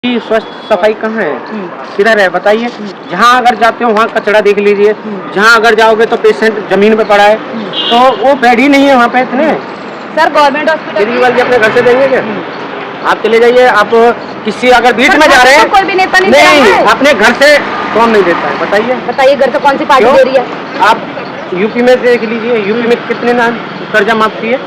कि स्वस्थ सफाई कहाँ है, किधर है बताइए। जहाँ अगर जाते हो वहाँ कचरा देख लीजिए, जहाँ अगर जाओगे तो पेशेंट जमीन पे पड़ा है, तो वो बेड ही नहीं है वहाँ पे इतने। Sir government hospital Kejriwal ji अपने घर से देंगे क्या? आप चले जाइए, आप किसी अगर बीच में जा रहे हैं, कोई भी नेता नहीं दे रहा नहीं है। अपने घर से कौन नहीं देता है बताइए। बताइए घर से कौन सी पार्टी क्यों? दे रही है? आप यूपी में देख लीजिए, यूपी में कितने ना कर्जा माफ किए,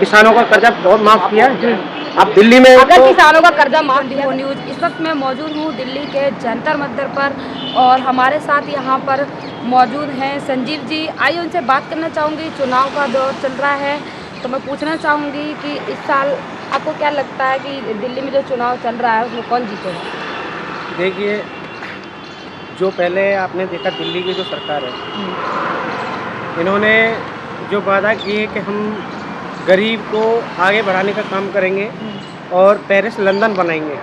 किसानों का कर्जा बहुत माफ किया है। आप दिल्ली में अगर तो किसानों का कर्जा माफ किया। न्यूज इस वक्त मैं मौजूद हूँ दिल्ली के जंतर मंतर पर और हमारे साथ यहाँ पर मौजूद हैं संजीव जी। आइए उनसे बात करना चाहूँगी। चुनाव का दौर चल रहा है तो मैं पूछना चाहूँगी कि इस साल आपको क्या लगता है कि दिल्ली में जो चुनाव चल रहा है उसमें कौन जीतेगा? देखिए, जो पहले आपने देखा दिल्ली की जो सरकार है, इन्होंने जो वादा किए कि हम गरीब को आगे बढ़ाने का काम करेंगे और पेरिस लंदन बनाएंगे,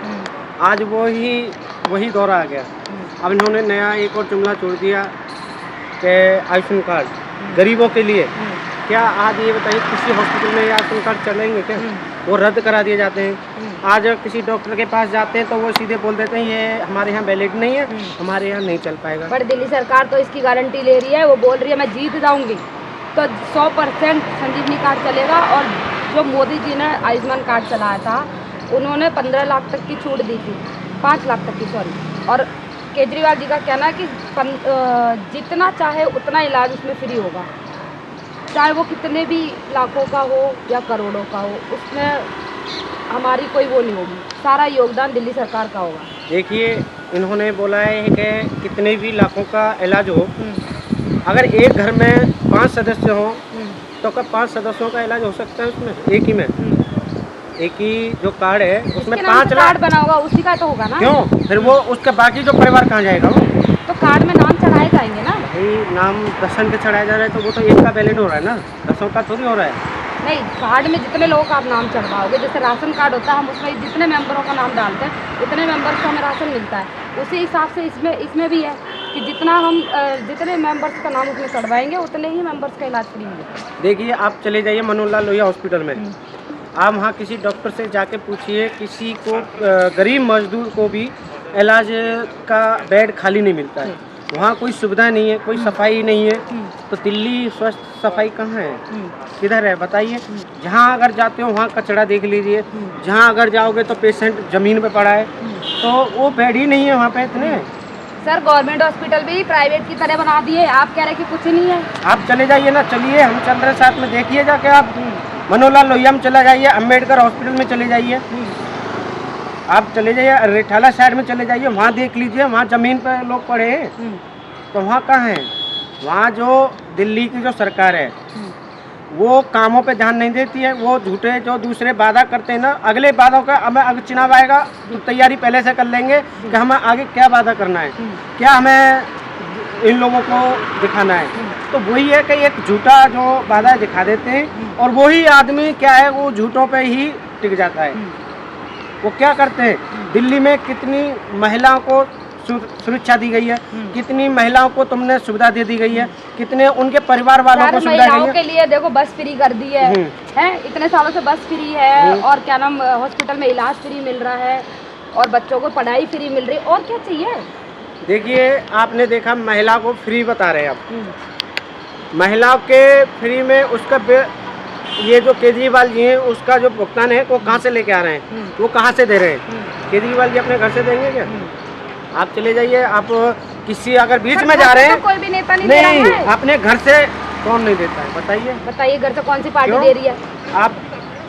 आज वही दौरा आ गया। अब इन्होंने नया एक और जुमला छोड़ दिया कि आयुष्मान कार्ड गरीबों के लिए। क्या आज ये बताइए किसी हॉस्पिटल में ये आयुष्मान कार्ड चलेंगे क्या? वो रद्द करा दिए जाते हैं। आज किसी डॉक्टर के पास जाते हैं तो वो सीधे बोल देते हैं ये हमारे यहाँ वैलिड नहीं है, हमारे यहाँ नहीं चल पाएगा। पर दिल्ली सरकार तो इसकी गारंटी ले रही है, वो बोल रही है मैं जीत जाऊंगी तो 100% संजीवनी कार्ड चलेगा। और जो मोदी जी ने आयुष्मान कार्ड चलाया था उन्होंने 15 लाख तक की छूट दी थी, 5 लाख तक की सॉरी। और केजरीवाल जी का कहना है कि जितना चाहे उतना इलाज उसमें फ्री होगा, चाहे वो कितने भी लाखों का हो या करोड़ों का हो, उसमें हमारी कोई वो नहीं होगी, सारा योगदान दिल्ली सरकार का होगा। देखिए, इन्होंने बोला है कि कितने भी लाखों का इलाज हो, अगर एक घर में 5 सदस्य हों तो क्या 5 सदस्यों का इलाज हो सकता है उसमें एक ही में? एक ही जो कार्ड है उसमें 5 लाख कार्ड बना होगा उसी का तो होगा ना। क्यों? फिर वो उसके बाकी जो परिवार कहाँ जाएगा? वो तो कार्ड में नाम चढ़ाए जाएंगे ना। भाई नाम 10 के चढ़ाया जा रहा है तो वो तो एक का वैलिड हो रहा है ना, 10 का थोड़ी हो रहा है। नहीं, कार्ड में जितने लोगों का आप नाम चढ़वाओगे, जैसे राशन कार्ड होता है हम उसमें जितने मेंबरों का नाम डालते हैं उतने मेंबर्स को हमें राशन मिलता है, उसी हिसाब से इसमें भी है कि जितने मेंबर्स का नाम उसमें चढ़वाएंगे उतने ही मेंबर्स का इलाज फ्री मिलेगा। देखिए, आप चले जाइए मनोहरलाल लोहिया हॉस्पिटल में, आप वहाँ किसी डॉक्टर से जाके पूछिए, किसी को गरीब मजदूर को भी इलाज का बेड खाली नहीं मिलता है। वहाँ कोई सुविधा नहीं है, कोई सफाई नहीं है। तो दिल्ली स्वस्थ सफाई कहाँ है, किधर है बताइए। जहाँ अगर जाते हो वहाँ कचरा देख लीजिए, जहाँ अगर जाओगे तो पेशेंट जमीन पे पड़ा है, तो वो बेड ही नहीं है वहाँ पे इतने। सर गवर्नमेंट हॉस्पिटल भी प्राइवेट की तरह बना दिए, आप कह रहे हैं कि कुछ नहीं है। आप चले जाइए ना, चलिए हम चल रहे साथ में, देखिए जाके आप मनोहरलाल लोहिया में चला जाइए, अम्बेडकर हॉस्पिटल में चले जाइए, आप चले जाइए रिठाला साइड में चले जाइए, वहाँ देख लीजिए, वहाँ ज़मीन पर लोग पड़े हैं। तो वहाँ कहाँ है? वहाँ जो दिल्ली की जो सरकार है वो कामों पे ध्यान नहीं देती है। वो झूठे जो दूसरे वादा करते हैं ना, अगले वादों का हमें अगर चुनाव आएगा तो तैयारी पहले से कर लेंगे कि हमें आगे क्या वादा करना है, क्या हमें इन लोगों को दिखाना है। तो वही है कि एक झूठा जो वादा दिखा देते हैं और वही आदमी क्या है वो झूठों पे ही टिक जाता है। वो क्या करते हैं, दिल्ली में कितनी महिलाओं को सुरक्षा दी गई है, कितनी महिलाओं को तुमने सुविधा दे दी गई है, कितने उनके परिवार वालों को सुविधा दी है। के लिए देखो बस फ्री कर दी है, इतने सालों से बस फ्री है और क्या नाम हॉस्पिटल में इलाज फ्री मिल रहा है और बच्चों को पढ़ाई फ्री मिल रही है, और क्या चाहिए। देखिए, आपने देखा महिला को फ्री बता रहे हैं आप, महिलाओं के फ्री में उसका ये जो केजरीवाल जी हैं उसका जो भुगतान है वो कहाँ से लेके आ रहे हैं, वो कहाँ से दे रहे हैं? केजरीवाल जी अपने घर से देंगे क्या? आप चले जाइए, आप किसी अगर बीच में जा रहे हैं, कोई भी नेता नहीं दे रहा है। अपने घर से कौन नहीं देता है बताइए। घर से कौन सी पार्टी दे रही है? आप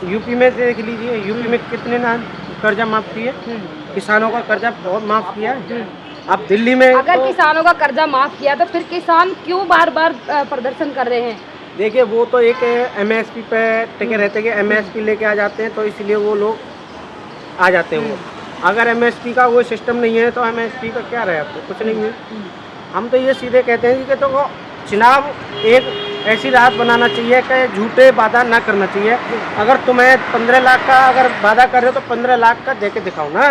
यूपी में देख लीजिए, यूपी में कितने ना कर्जा माफ किए, किसानों का कर्जा बहुत माफ किया है। आप दिल्ली में अगर किसानों का कर्जा माफ किया तो फिर किसान क्यों बार बार प्रदर्शन कर रहे हैं? देखिए, वो तो एक MSP पे टिके रहते कि MSP लेके आ जाते हैं, तो इसलिए वो लोग आ जाते हैं। वो अगर MSP का वो सिस्टम नहीं है तो MSP का क्या रहे, आपको कुछ नहीं है। हम तो ये सीधे कहते हैं कि तो वो चुनाव एक ऐसी राहत बनाना चाहिए कि झूठे वादा ना करना चाहिए। अगर तुम्हें 15 लाख का अगर वादा कर रहे हो तो 15 लाख का देके दिखाओ ना।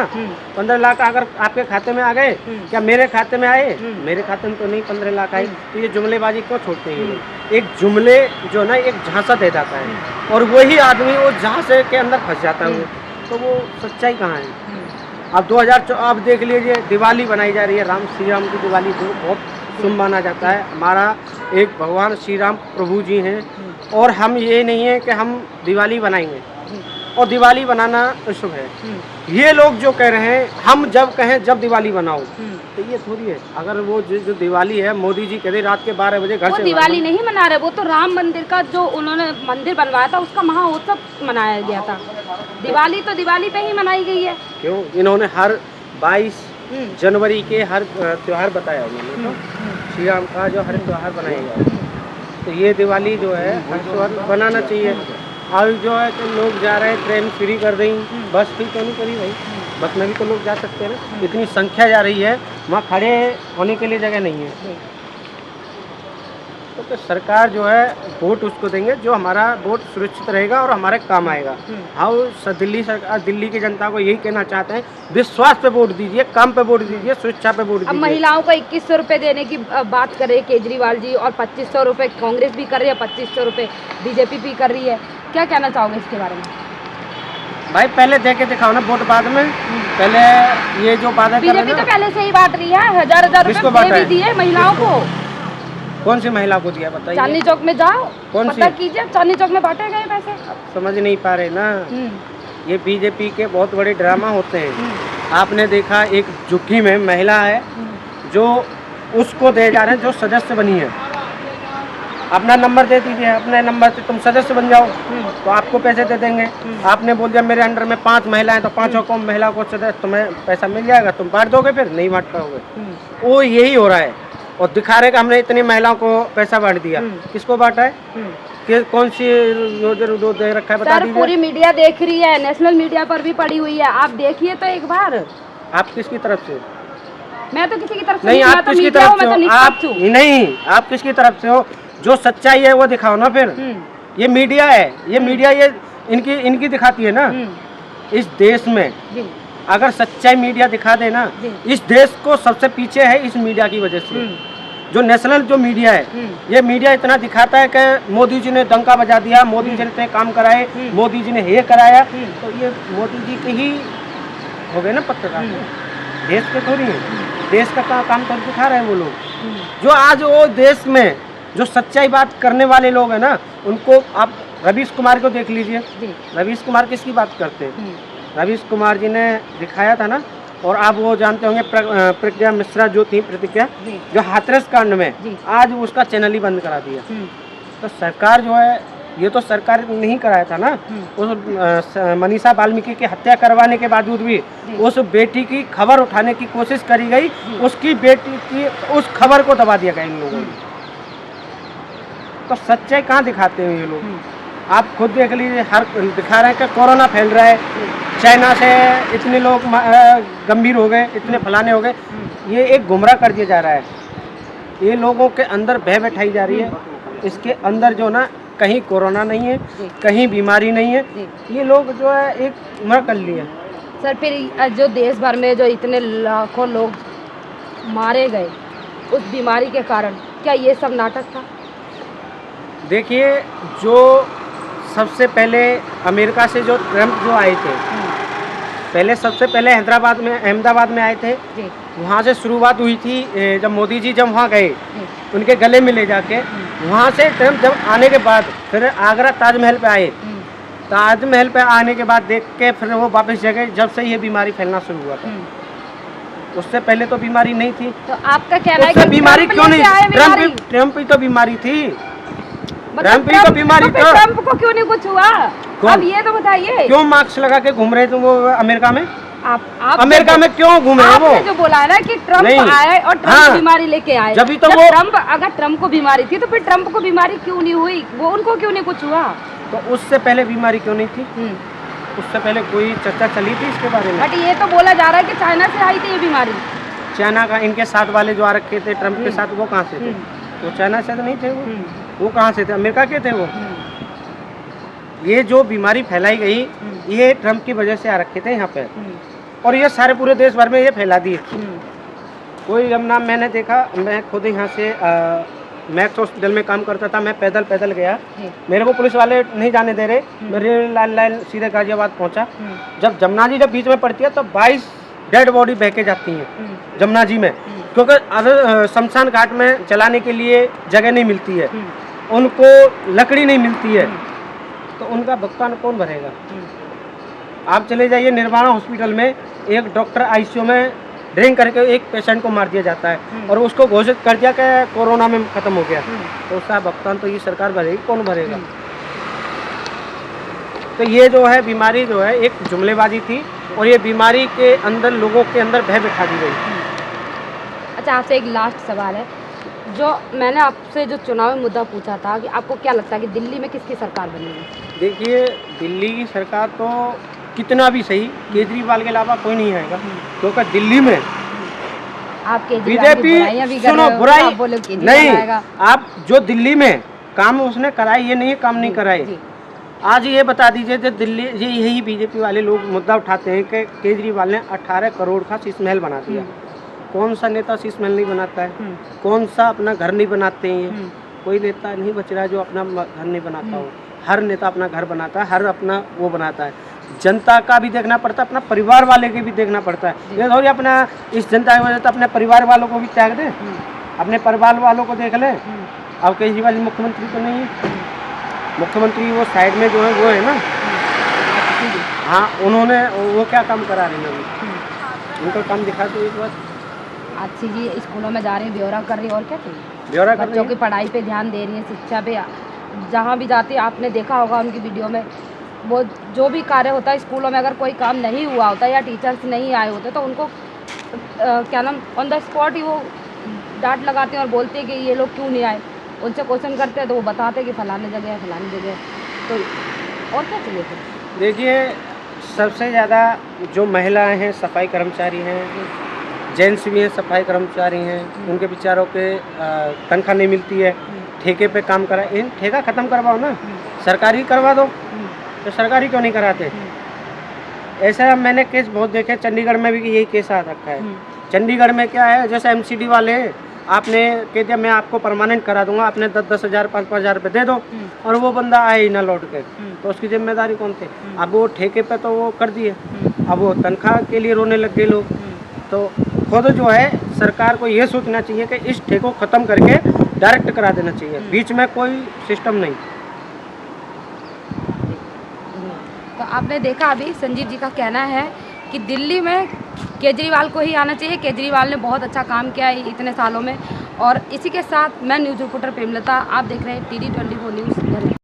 15 लाख अगर आपके खाते में आ गए, क्या मेरे खाते में आए? मेरे खाते में तो नहीं 15 लाख आए। तो ये जुमलेबाजी क्यों छोड़ते हैं? एक जुमले जो ना एक झांसा दे जाता है और वही आदमी वो झांसे के अंदर फंस जाता है। तो वो सच्चाई कहाँ है? अब 2000 अब देख लीजिए दिवाली बनाई जा रही है, राम श्री राम की दिवाली को बहुत शुभ माना जाता है। हमारा एक भगवान श्री राम प्रभु जी हैं और हम ये नहीं है कि हम दिवाली बनाएंगे और दिवाली बनाना शुभ है। ये लोग जो कह रहे हैं हम जब कहें जब दिवाली बनाओ, तो ये थोड़ी है। अगर वो जो दिवाली है, मोदी जी कहते रात के 12 बजे घर वो से दिवाली नहीं मना रहे, वो तो राम मंदिर का जो उन्होंने मंदिर बनवाया था उसका महोत्सव मनाया गया था। दिवाली तो दिवाली पे ही मनाई गई है। क्यों? इन्होंने हर 22 जनवरी के हर त्योहार बताया उन्होंने, तो श्री राम का जो हर त्योहार बनाया गया, तो ये दिवाली जो है हर त्योहार बनाना चाहिए। और जो है कि लोग जा रहे हैं, ट्रेन फ्री कर दी, बस फ्री तो नहीं करी भाई, बस में भी तो लोग जा सकते हैं ना। इतनी संख्या जा रही है, वहाँ खड़े होने के लिए जगह नहीं है। तो सरकार जो है वोट उसको देंगे जो हमारा वोट सुरक्षित रहेगा और हमारे काम आएगा। हाँ, दिल्ली सरकार, दिल्ली की जनता को यही कहना चाहते हैं, विश्वास पे वोट दीजिए, काम पे वोट दीजिए, सुरक्षा पे वोट अब दीजिए। महिलाओं को 2100 रुपये देने की बात कर रहे हैं केजरीवाल जी, और 2500 रुपये कांग्रेस भी कर रही है, 2500 रुपये बीजेपी भी कर रही है। क्या कहना चाहोगे इसके बारे में? भाई पहले दे के दिखाओ ना, वोट बाद में। पहले ये जो वादा कर रहे बीजेपी हैं तो पहले से ही बांट रही है, हजार किसको रुपये बांटा भी है? दिए महिलाओं को। कौन सी महिला को दिया बताइए? चांदनी चौक में जाओ, कौन पता सी? कीजिए, चांदनी चौक में बांटे गए पैसे। आप समझ नहीं पा रहे ना, ये बीजेपी के बहुत बड़े ड्रामा होते हैं। आपने देखा एक झुग्गी में महिला है जो उसको दे जा रहे हैं जो सदस्य बनी है, अपना नंबर दे दीजिए, अपने नंबर से तुम सदस्य बन जाओ तो आपको पैसे दे देंगे। आपने बोल दिया मेरे अंडर में 5 महिलाएं, तो 5 को महिला को सदस्य तुम्हें पैसा मिल जाएगा, तुम बांट दोगे, फिर नहीं बांट पाओगे। वो यही हो रहा है और दिखा रहे कि हमने इतनी महिलाओं को पैसा बांट दिया। किसको बांटा है? कि कौन सी योजना दे रखा है बता सर, दीजिए। पूरी मीडिया देख रही है, नेशनल मीडिया पर भी पड़ी हुई है, आप देखिए तो एक बार। आप किसकी तरफ से? मैं तो किसी की तरफ से नहीं, मैं आप तो किसकी मीडिया हूँ, तरफ से मैं तो हो? निष्पक्ष हूँ। नहीं, आप किसकी तरफ से हो? जो सच्चाई है वो दिखाओ ना फिर। ये मीडिया है, ये मीडिया ये इनकी दिखाती है ना। इस देश में जी, अगर सच्चाई मीडिया दिखा दे ना, इस देश को सबसे पीछे है इस मीडिया की वजह से। जो नेशनल जो मीडिया है, ये मीडिया इतना दिखाता है कि मोदी जी ने डंका बजा दिया, मोदी जी ने इतने काम कराए, मोदी जी ने ये कराया, तो ये मोदी जी के ही हो गए ना पत्रकार। देश के थोड़ी है, देश का काम तो दिखा रहे हैं वो लोग। जो आज वो देश में जो सच्चाई बात करने वाले लोग हैं ना, उनको आप रवीश कुमार को देख लीजिए। रवीश कुमार किसकी बात करते हैं? रवीश कुमार जी ने दिखाया था ना। और आप वो जानते होंगे प्रज्ञा मिश्रा जो थी, प्रतिज्ञा, जो हाथरस कांड में आज उसका चैनल ही बंद करा दिया। तो सरकार जो है, ये तो सरकार नहीं कराया था ना। उस मनीषा वाल्मीकि की हत्या करवाने के बावजूद भी उस बेटी की खबर उठाने की कोशिश करी गई, उसकी बेटी की उस खबर को दबा दिया गया इन लोगों ने। तो सच्चाई कहाँ दिखाते हैं ये लोग? आप खुद देख लीजिए, हर दिखा रहे हैं कि कोरोना फैल रहा है, चाइना से इतने लोग गंभीर हो गए, इतने फलाने हो गए। ये एक गुमराह कर दिया जा रहा है, ये लोगों के अंदर भय बैठाई जा रही है। इसके अंदर जो ना कहीं कोरोना नहीं है, कहीं बीमारी नहीं है, ये लोग जो है एक गुमराह कर लिए। सर, फिर जो देश भर में जो इतने लाखों लोग मारे गए उस बीमारी के कारण, क्या ये सब नाटक था? देखिए, जो सबसे पहले अमेरिका से जो ट्रम्प जो आए थे, पहले सबसे पहले अहमदाबाद में आए थे। वहाँ से शुरुआत हुई थी। जब मोदी जी जब वहाँ गए, उनके गले में ले जाके, वहाँ से ट्रम्प जब आने के बाद फिर आगरा ताजमहल पे आए। ताजमहल पे आने के बाद देख के फिर वो वापस जगह, जब से ये बीमारी फैलना शुरू हुआ था। उससे पहले तो बीमारी नहीं थी। तो आपका कहना है कि बीमारी क्यों नहीं? ट्रम्प ही तो बीमारी थी। ट्रम्प ही तो बीमारी था। ट्रम्प को क्यों नहीं कुछ हुआ? अब ये तो बताइए, क्यों मास्क लगा के घूम रहे थे वो अमेरिका में? आप अमेरिका में क्यों घूमे वो? जो बोला है ना कि ट्रम्प आए और ट्रम्प बीमारी लेके आए, जब तो वो अगर ट्रम्प को बीमारी थी तो फिर ट्रम्प को बीमारी क्यों नहीं हुई? वो उनको क्यों नहीं कुछ हुआ? तो उससे पहले बीमारी क्यों नहीं थी? उससे पहले कोई चर्चा चली थी इसके बारे में? बट ये तो बोला जा रहा है कि चाइना से आई थी ये बीमारी। चाइना का इनके साथ वाले जो आ रखे थे ट्रम्प के साथ, वो कहाँ से थे? वो चाइना से तो नहीं थे। वो कहाँ से थे? अमेरिका के थे वो। ये जो बीमारी फैलाई गई, ये ट्रम्प की वजह से आ रखे थे यहाँ पे, और ये सारे पूरे देश भर में ये फैला दिए। कोई जब मैंने देखा, मैं खुद यहाँ से मैक्स हॉस्पिटल में काम करता था, मैं पैदल गया, मेरे को पुलिस वाले नहीं जाने दे रहे, मेरे लाइन सीधे गाजियाबाद पहुँचा। जब जमुना जी जब बीच में पड़ती है तो 22 डेड बॉडी बह के जाती हैं जमुना जी में, क्योंकि अगर शमशान घाट में जलाने के लिए जगह नहीं मिलती है, उनको लकड़ी नहीं मिलती है, तो उनका भुगतान कौन भरेगा? आप चले जाइए निर्वाणा हॉस्पिटल में, एक डॉक्टर आईसीयू में ड्रिंक करके एक पेशेंट को मार दिया जाता है और उसको घोषित कर दिया कि कोरोना में ख़त्म हो गया, तो उसका भुगतान तो ये सरकार भरेगी, कौन भरेगा? तो ये जो है बीमारी जो है एक जुमलेबाजी थी और ये बीमारी के अंदर लोगों के अंदर भय बिठा दी गई। अच्छा, आपसे एक लास्ट सवाल है, जो मैंने आपसे जो चुनावी मुद्दा पूछा था कि आपको क्या लगता है कि दिल्ली में किसकी सरकार बनेगी? देखिए, दिल्ली की सरकार तो कितना भी सही, केजरीवाल के अलावा कोई नहीं आएगा, क्योंकि दिल्ली में आप बीजेपी सुनो बुराई नहीं, आप जो दिल्ली में काम उसने कराए, ये नहीं काम नहीं कराए। आज ये बता दीजिए कि दिल्ली यही बीजेपी वाले लोग मुद्दा उठाते हैं कि केजरीवाल ने 18 करोड़ का शीश महल बना दिया। कौन सा नेता शीश महल नहीं बनाता है? कौन सा अपना घर नहीं बनाते हैं? ये कोई नेता नहीं बच रहा है जो अपना घर नहीं बनाता हो। हर नेता अपना घर बनाता है, हर अपना वो बनाता है। जनता का भी देखना पड़ता है, अपना परिवार वाले के भी देखना पड़ता है। ये थोड़ी अपना इस जनता की वजह से अपने परिवार वालों को भी त्याग दे, अपने परिवार वालों को देख ले। अब केजरीवाल मुख्यमंत्री तो नहीं है, मुख्यमंत्री वो साइड में जो है वो है ना, हाँ, उन्होंने वो क्या काम करा रहे हैं अभी, उनका काम दिखा दो एक बार। अच्छी जी स्कूलों में जा रही है, ब्यौरा कर रही है, और क्या चाहिए? ब्यौरा कर बच्चों की पढ़ाई पे ध्यान दे रही है, शिक्षा पे, जहाँ भी जाती है आपने देखा होगा उनकी वीडियो में, वो जो भी कार्य होता है स्कूलों में, अगर कोई काम नहीं हुआ होता या टीचर्स नहीं आए होते तो उनको क्या नाम ऑन द स्पॉट ही वो डांट लगाते हैं और बोलते हैं कि ये लोग क्यों नहीं आए। उनसे क्वेश्चन करते हैं तो वो बताते हैं कि फलाने जगह है, फलानी जगह है। तो और क्या चाहिए फिर? देखिए, सबसे ज़्यादा जो महिलाएं हैं, सफाई कर्मचारी हैं, जेंट्स भी हैं, सफाई कर्मचारी हैं, उनके बेचारों के तनख्वाह नहीं मिलती है, ठेके पे काम करा, इन ठेका ख़त्म करवाओ ना, सरकारी करवा दो। तो सरकारी क्यों नहीं कराते? ऐसा मैंने केस बहुत देखे, चंडीगढ़ में भी यही केस आ रखा है। चंडीगढ़ में क्या है, जैसे एमसीडी वाले आपने कह दिया मैं आपको परमानेंट करा दूंगा, आपने 10-10 हज़ार 5-5 हज़ार रुपये दे दो और वो बंदा आए ही ना लौट के, तो उसकी जिम्मेदारी कौन थी? अब वो ठेके पे तो वो कर दिए, अब वो तनख्वाह के लिए रोने लग गए लोग। तो खुद जो है सरकार को ये सोचना चाहिए कि इस ठेके को ख़त्म करके डायरेक्ट करा देना चाहिए, बीच में कोई सिस्टम नहीं। तो आपने देखा अभी संजीव जी का कहना है कि दिल्ली में केजरीवाल को ही आना चाहिए। केजरीवाल ने बहुत अच्छा काम किया है इतने सालों में। और इसी के साथ मैं न्यूज़ रिपोर्टर प्रेमलता, आप देख रहे हैं TD24 न्यूज़।